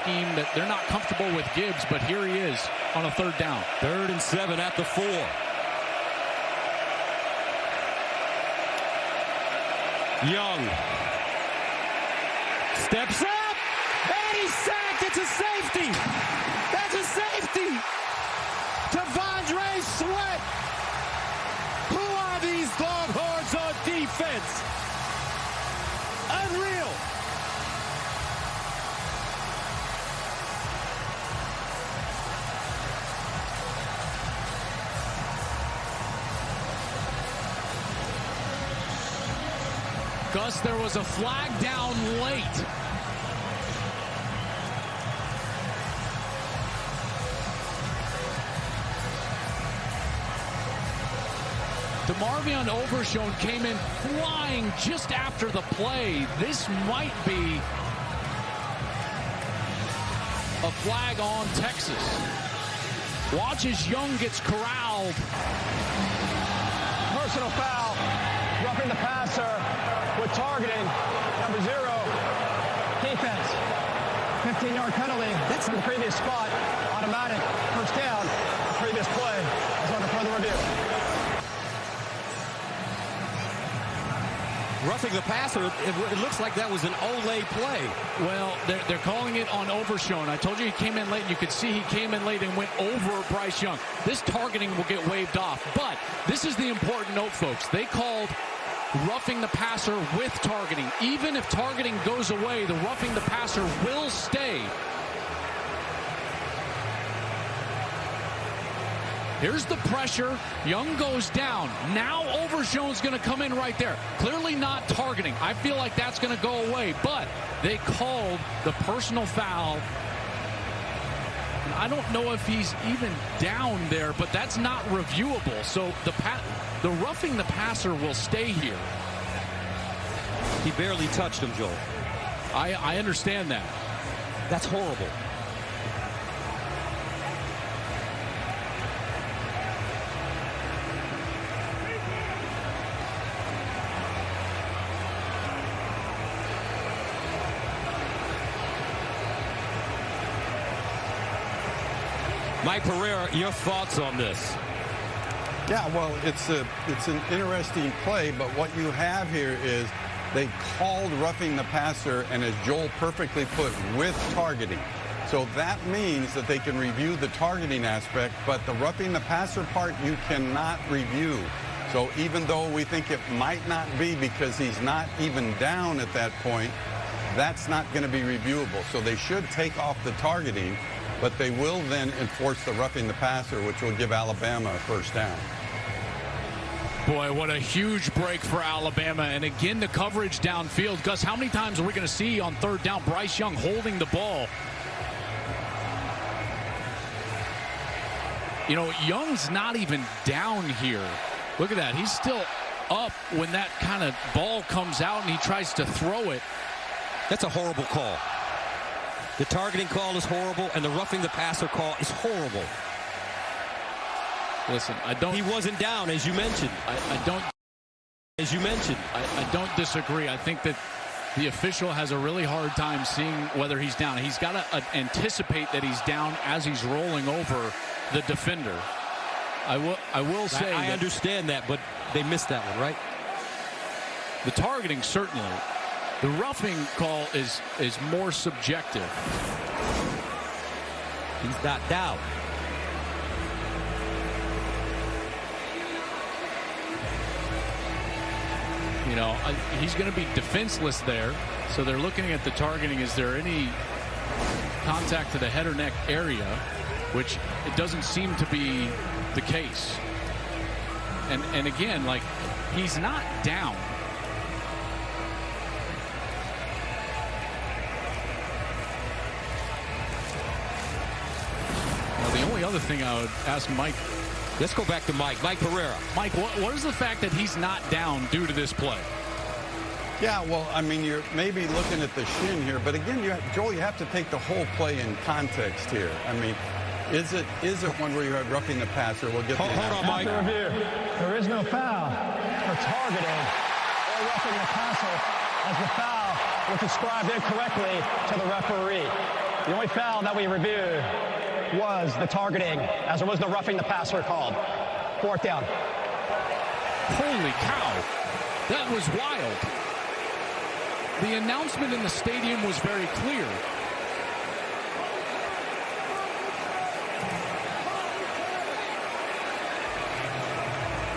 scheme that they're not comfortable with Gibbs, but here he is on a 3rd down. 3rd and 7 at the 4. Young steps up, and he's sacked. It's a safety. That's a safety. T'Vondre Sweat. Who are these Longhorns on defense? Unreal. Gus, there was a flag down late. DeMarvion Overshown came in flying just after the play. This might be a flag on Texas. Watch as Young gets corralled. Personal foul, roughing the passer with targeting, number 0, defense, 15-yard penalty. That's the previous spot, automatic, first down. The previous play is under further review. Roughing the passer, it looks like that was an Olay play. Well, they're calling it on Overshown. I told you he came in late, and you could see he came in late and went over Bryce Young. This targeting will get waved off. But this is the important note, folks. They called roughing the passer with targeting. Even if targeting goes away, the roughing the passer will stay. Here's the pressure. Young goes down. Now Overshown's going to come in right there. Clearly not targeting. I feel like that's going to go away. But they called the personal foul. And I don't know if he's even down there, but that's not reviewable. So the roughing the passer will stay here. He barely touched him, Joel. I understand that. That's horrible. Mike Pereira, your thoughts on this? Yeah, well, it's an interesting play, but what you have here is they called roughing the passer, and as Joel perfectly put, with targeting. So that means that they can review the targeting aspect, but the roughing the passer part you cannot review. So even though we think it might not be because he's not even down at that point, that's not going to be reviewable. So they should take off the targeting, but they will then enforce the roughing the passer, which will give Alabama a first down. Boy, what a huge break for Alabama. And again, the coverage downfield. Gus, how many times are we going to see on 3rd down Bryce Young holding the ball? You know, Young's not even down here. Look at that. He's still up when that kind of ball comes out and he tries to throw it. That's a horrible call. The targeting call is horrible, and the roughing the passer call is horrible. Listen, He wasn't down, as you mentioned. I don't disagree. I think that the official has a really hard time seeing whether he's down. He's got to anticipate that he's down as he's rolling over the defender. I will say I understand that, but they missed that one, right? The targeting, certainly. The roughing call is more subjective. He's not down. You know, he's going to be defenseless there. So they're looking at the targeting. Is there any contact to the head or neck area? Which it doesn't seem to be the case. And again, like, he's not down. The only other thing I would ask Mike. Let's go back to Mike Pereira. Mike, what is the fact that he's not down due to this play? Yeah, well, I mean, you're maybe looking at the shin here, but again, Joel, you have to take the whole play in context here. I mean, is it one where you're roughing the passer? We'll get hold on, Mike. After review, there is no foul for targeting or roughing the passer, as the foul was described incorrectly to the referee. The only foul that we reviewed was the targeting, as there was no roughing the passer called. 4th down. Holy cow. That was wild. The announcement in the stadium was very clear.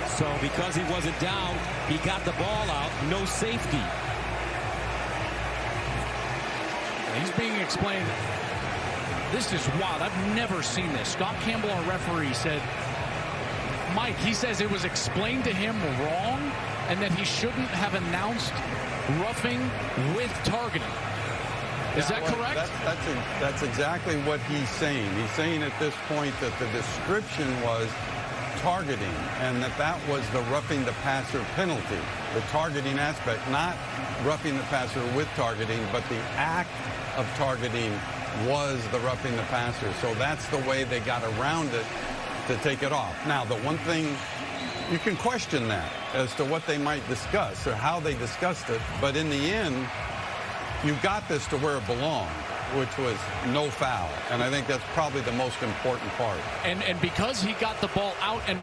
So because he wasn't down, he got the ball out. No safety. He's being explained. This is wild. I've never seen this. Scott Campbell, our referee, said, Mike, he says it was explained to him wrong and that he shouldn't have announced roughing with targeting. Is that correct? That's exactly what he's saying. He's saying at this point that the description was targeting and that was the roughing the passer penalty, the targeting aspect, not roughing the passer with targeting, but the act of targeting was the roughing the passer. So that's the way they got around it to take it off. Now, the one thing, you can question that as to what they might discuss or how they discussed it, but in the end, you got this to where it belonged, which was no foul. And I think that's probably the most important part. And because he got the ball out and